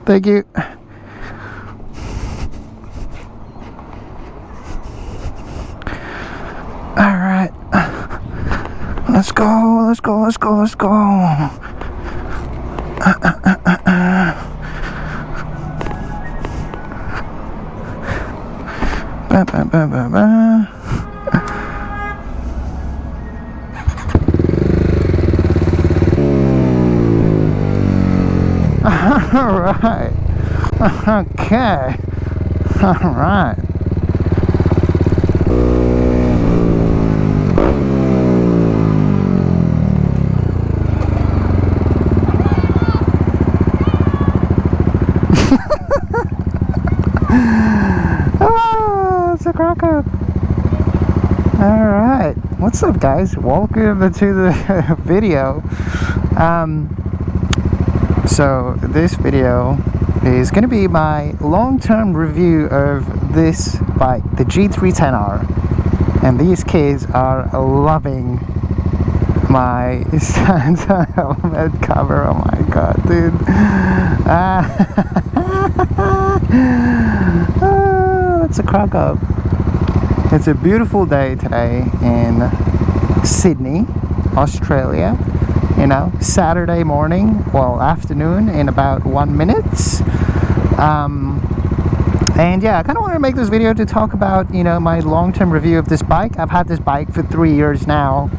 Thank you. All right. Let's go. Let's go. Let's go. Let's go. Ba, ba, ba, ba, ba. All right. Okay. All right. Oh, it's a crack up. All right. What's up, guys? Welcome to the video. So this video is going to be my long-term review of this bike, the G310R, and these kids are loving my Santa helmet cover. Oh my god, dude. That's a crack up. It's a beautiful day today in Sydney, Australia. You know, Saturday morning, well, afternoon in about 1 minute. And yeah, I kind of want to make this video to talk about, you know, my long-term review of this bike. I've had this bike for 3 years now,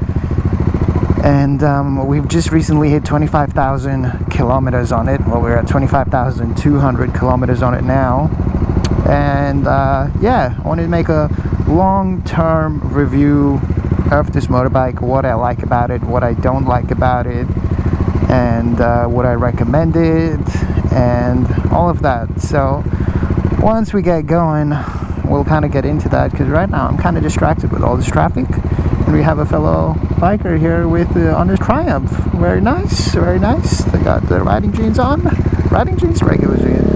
and we've just recently hit 25,000 kilometers on it. Well, we're at 25,200 kilometers on it now. And yeah, I wanted to make a long-term review of this motorbike, what I like about it, what I don't like about it, and what I recommend it, and all of that. So once we get going, we'll kind of get into that, because right now I'm kind of distracted with all this traffic, and we have a fellow biker here with on his Triumph. Very nice, very nice. They got the riding jeans on, riding jeans, regular jeans.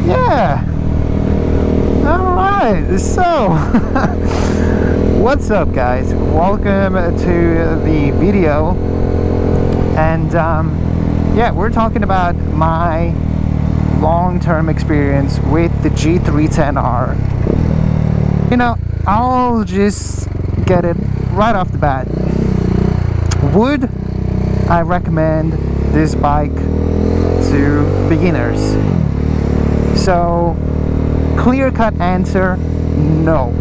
Yeah, all right. So what's up, guys? Welcome to the video. And yeah, we're talking about my long-term experience with the G310R. You know, I'll just get it right off the bat. Would I recommend this bike to beginners? So, clear-cut answer, no.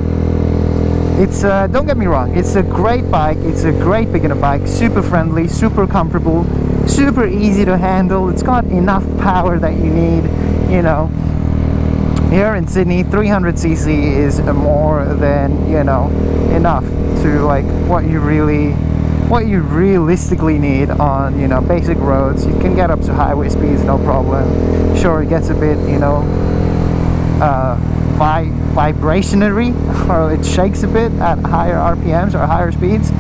It's don't get me wrong, it's a great bike, it's a great beginner bike, super friendly, super comfortable, super easy to handle. It's got enough power that you need, you know. Here in Sydney, 300cc is more than, you know, enough to like what you realistically need on, you know, basic roads. You can get up to highway speeds, no problem. Sure, it gets a bit, you know, vibrationary, or it shakes a bit at higher RPMs or higher speeds.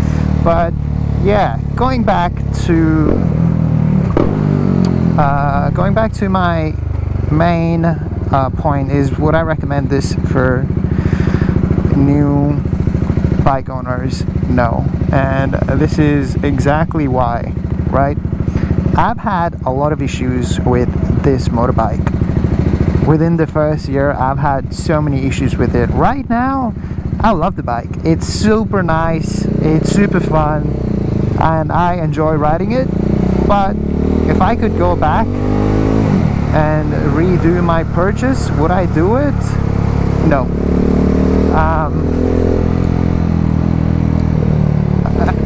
But yeah, going back to my main point is, would I recommend this for new bike owners? No. And this is exactly why, right? I've had a lot of issues with this motorbike. Within the first year, I've had so many issues with it. Right now, I love the bike. It's super nice, it's super fun, and I enjoy riding it. But if I could go back and redo my purchase, would I do it? No.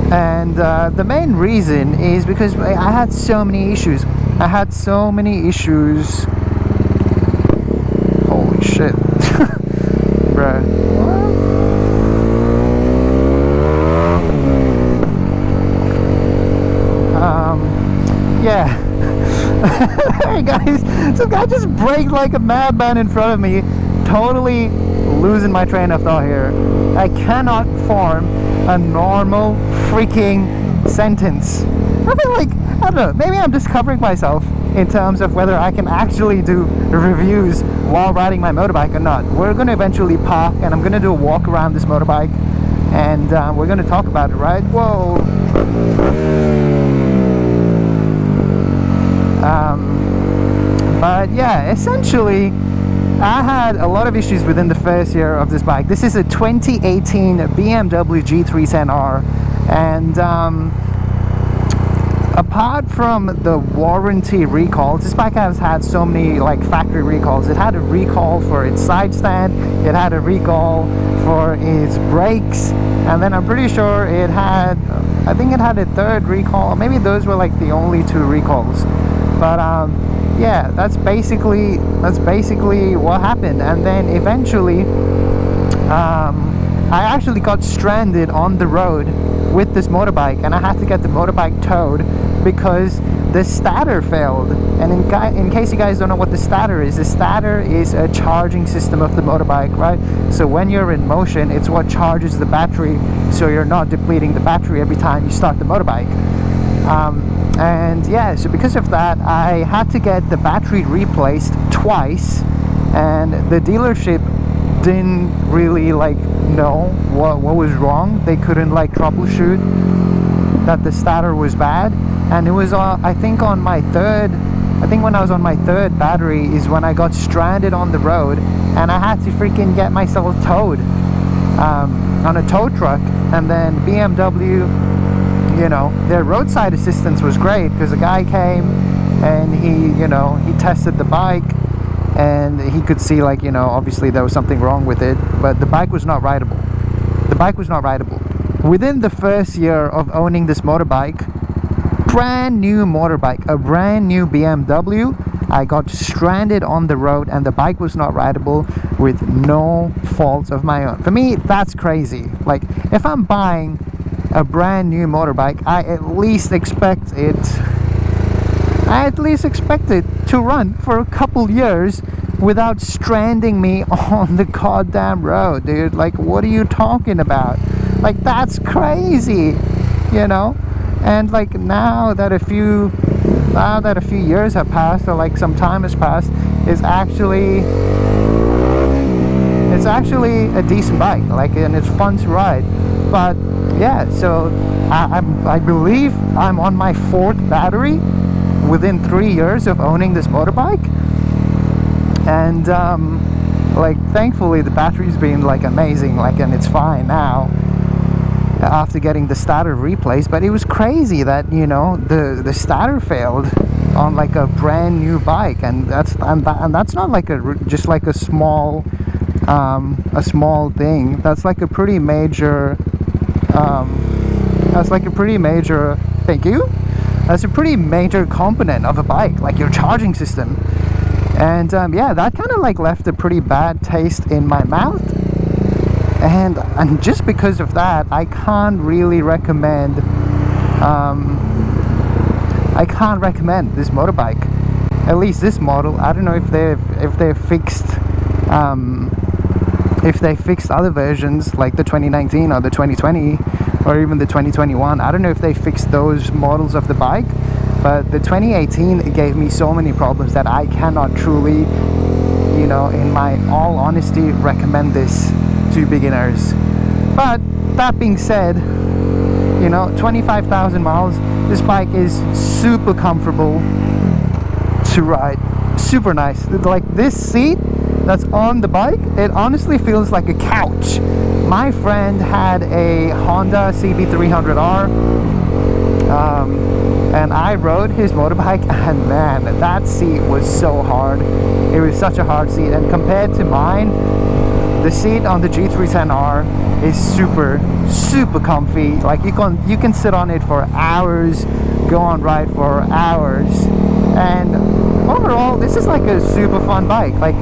And the main reason is because I had so many issues. Holy shit. Bruh. Yeah. Hey guys, some guy just braked like a madman in front of me. Totally losing my train of thought here. I cannot form a normal freaking sentence. I feel like, I don't know, maybe I'm discovering myself in terms of whether I can actually do reviews while riding my motorbike or not. We're going to eventually park and I'm going to do a walk around this motorbike, and we're going to talk about it, right? Whoa. But yeah, essentially I had a lot of issues within the first year of this bike. This is a 2018 BMW G310R, and apart from the warranty recalls, this bike has had so many like factory recalls. It had a recall for its side stand, it had a recall for its brakes, and then I'm pretty sure it had, I think it had a third recall. Maybe those were like the only 2 recalls. But yeah, that's basically what happened. And then eventually I actually got stranded on the road with this motorbike, and I had to get the motorbike towed because the starter failed. And in case you guys don't know what the starter is, the starter is a charging system of the motorbike, right? So when you're in motion, it's what charges the battery, so you're not depleting the battery every time you start the motorbike. And yeah, so because of that, I had to get the battery replaced twice, and the dealership didn't really like know what was wrong. They couldn't like troubleshoot that the starter was bad. And it was I think when I was on my third battery is when I got stranded on the road, and I had to freaking get myself towed on a tow truck. And then BMW, you know, their roadside assistance was great, because a guy came and he tested the bike, and he could see, like, you know, obviously there was something wrong with it, but the bike was not rideable. The bike was not rideable. Within the first year of owning this motorbike, brand new motorbike, a brand new BMW, I got stranded on the road and the bike was not rideable with no faults of my own. For me, that's crazy. Like, if I'm buying a brand new motorbike, I at least expect it to run for a couple years without stranding me on the goddamn road, dude. Like, what are you talking about? Like, that's crazy, you know? And like, now that a few years have passed, or like some time has passed, it's actually a decent bike, like, and it's fun to ride. But yeah, so I believe I'm on my 4th battery within 3 years of owning this motorbike, and like, thankfully the battery's been like amazing, like, and it's fine now after getting the starter replaced. But it was crazy that, you know, the starter failed on like a brand new bike, and that's not like just like a small thing. That's like a pretty major thank you. That's a pretty major component of a bike, like your charging system. And yeah, that kind of like left a pretty bad taste in my mouth, and just because of that, I can't really recommend this motorbike, at least this model. I don't know if they've fixed other versions like the 2019 or the 2020 or even the 2021. I don't know if they fixed those models of the bike, but the 2018 gave me so many problems that I cannot truly, you know, in my all honesty, recommend this to beginners. But that being said, you know, 25,000 miles, this bike is super comfortable to ride, super nice. Like, this seat that's on the bike, it honestly feels like a couch. My friend had a Honda CB300R, and I rode his motorbike, and man, that seat was so hard. It was such a hard seat, and compared to mine, the seat on the G310R is super comfy. Like, you can sit on it for hours, go on ride for hours, and overall this is like a super fun bike. Like,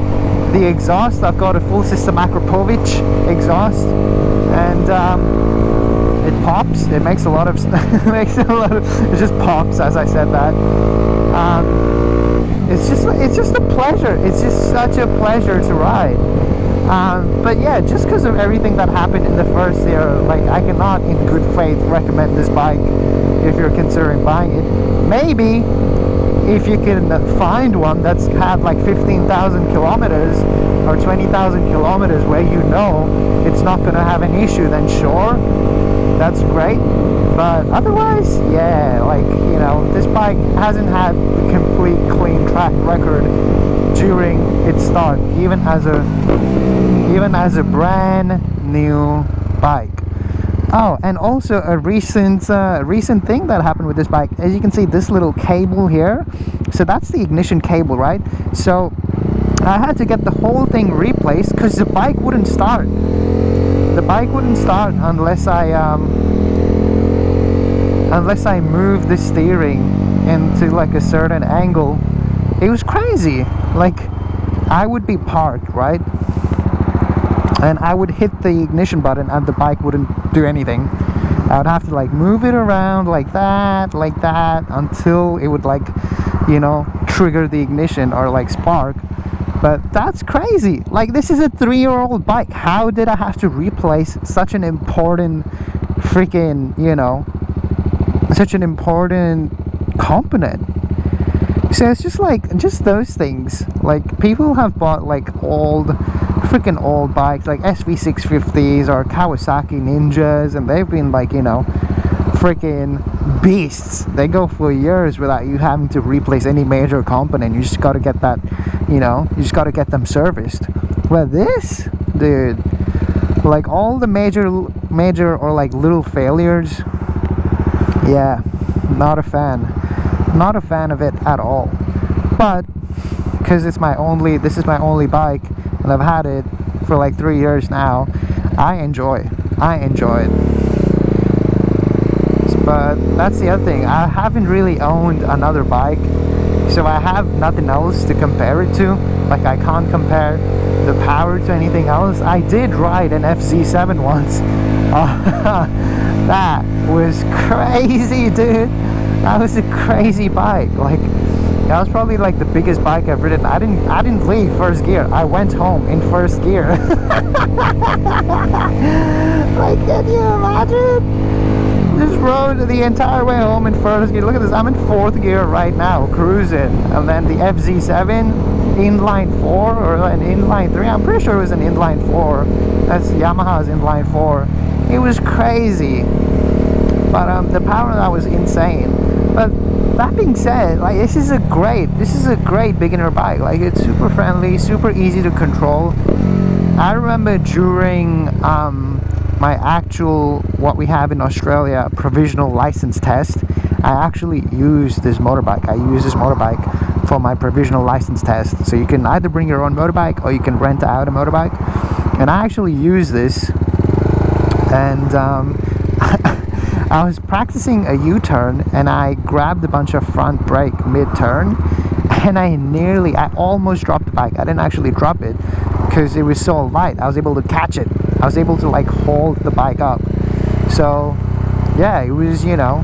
the exhaust, I've got a full system Akrapovic exhaust, and it pops. It makes a lot of it just pops as I said that. It's just a pleasure. It's just such a pleasure to ride. But yeah, just because of everything that happened in the first year, like, I cannot in good faith recommend this bike if you're considering buying it. Maybe if you can find one that's had like 15,000 kilometers or 20,000 kilometers where you know it's not going to have an issue, then sure, that's great. But otherwise, yeah, like, you know, this bike hasn't had a complete clean track record during its start, even as a brand new bike. Oh, and also a recent thing that happened with this bike. As you can see, this little cable here, so that's the ignition cable, right? So I had to get the whole thing replaced because the bike wouldn't start. The bike wouldn't start unless I moved the steering into like a certain angle. It was crazy. Like, I would be parked, right? And I would hit the ignition button and the bike wouldn't do anything. I would have to like move it around like that, until it would, like, you know, trigger the ignition or like spark. But that's crazy. Like, this is a 3-year-old bike. How did I have to replace such an important freaking, you know, such an important component? So it's just like, just those things. Like, people have bought like freaking old bikes like SV650s or Kawasaki Ninjas, and they've been like, you know, freaking beasts. They go for years without you having to replace any major component. You just got to get that, you know, you just got to get them serviced. Well, this, dude, like all the major or like little failures, yeah, not a fan of it at all. But because this is my only bike and I've had it for like 3 years now, I enjoy it. But that's the other thing, I haven't really owned another bike, so I have nothing else to compare it to. Like, I can't compare the power to anything else. I did ride an FZ7 once. That was crazy, dude. That was a crazy bike. Like, that was probably like the biggest bike I've ridden. I didn't leave first gear. I went home in first gear. Like, can you imagine? Just rode the entire way home in first gear. Look at this, I'm in 4th gear right now, cruising. And then the FZ7, inline 4 or an inline 3. I'm pretty sure it was an inline 4. That's Yamaha's inline 4. It was crazy. But the power of that was insane. But that being said, like, this is a great beginner bike. Like, it's super friendly, super easy to control. I remember during my actual, what we have in Australia, provisional license test, I actually used this motorbike. I use this motorbike for my provisional license test. So you can either bring your own motorbike or you can rent out a motorbike. And I actually use this, and I was practicing a U-turn and I grabbed a bunch of front brake mid-turn, and I almost dropped the bike. I didn't actually drop it because it was so light. I was able to catch it. I was able to like hold the bike up. So yeah, it was, you know,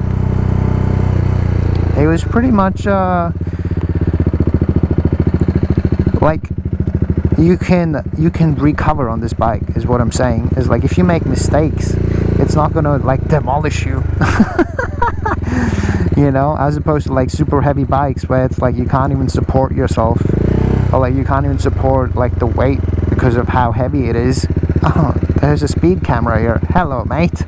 it was pretty much like you can recover on this bike, is what I'm saying. Is like, if you make mistakes, it's not gonna like demolish you. You know, as opposed to like super heavy bikes where it's like you can't even support yourself, or like you can't even support like the weight because of how heavy it is. Oh, there's a speed camera here. Hello, mate.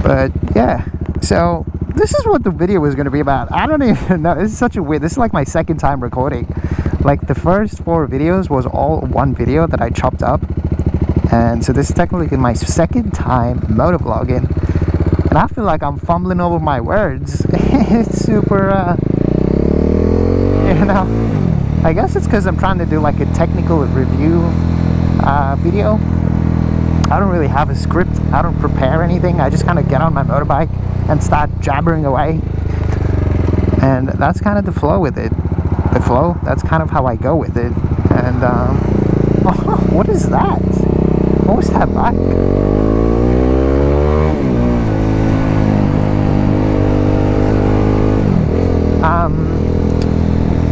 But yeah, so this is what the video was going to be about. I don't even know. This is such a weird, this is like my second time recording. Like, the first 4 videos was all one video that I chopped up, and so this is technically my second time motovlogging, and I feel like I'm fumbling over my words. It's super you know, I guess it's because I'm trying to do like a technical review video. I don't really have a script. I don't prepare anything. I just kind of get on my motorbike and start jabbering away, and that's kind of the flow with it. That's kind of how I go with it. And oh, what is that? What was that bike?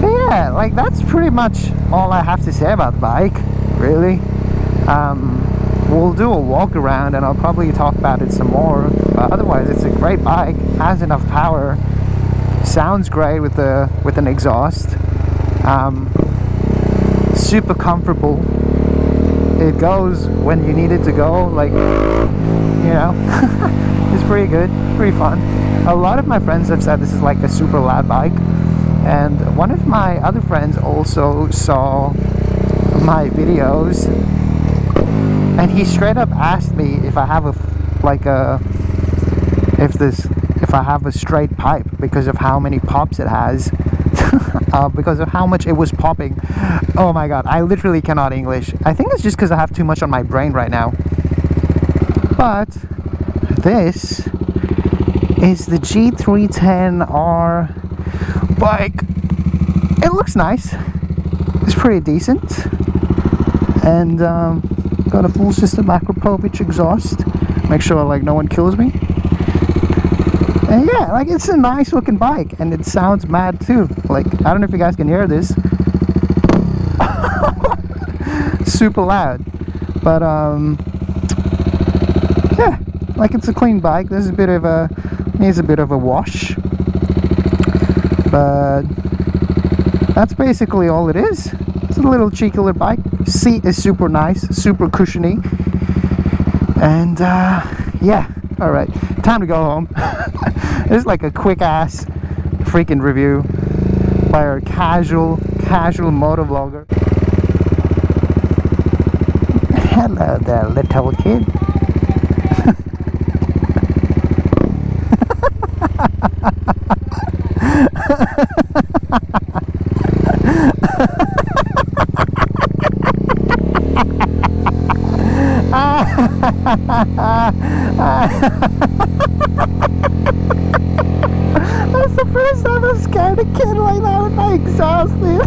Yeah, like, that's pretty much all I have to say about the bike, really. We'll do a walk around and I'll probably talk about it some more, but otherwise it's a great bike, has enough power, sounds great with an exhaust. Super comfortable. It goes when you need it to go, like, you know. It's pretty good, pretty fun. A lot of my friends have said this is like a super loud bike, and one of my other friends also saw my videos, and he straight up asked me if I have if I have a straight pipe because of how many pops it has. Because of how much it was popping. Oh my god, I literally cannot English. I think it's just because I have too much on my brain right now. But this is the G310R bike. It looks nice. It's pretty decent. And got a full system Acropovich exhaust. Make sure like no one kills me. And yeah, like it's a nice looking bike, and it sounds mad too. Like, I don't know if you guys can hear this. Super loud. But yeah, like it's a clean bike. There's a bit of a, needs a bit of a wash. But that's basically all it is. It's a little cheeky little bike. Seat is super nice, super cushiony. And yeah, alright, time to go home. It's like a quick ass freaking review by our casual motovlogger. Hello there, little kid. That's the first time I've scared a kid like that with my exhaust, dude.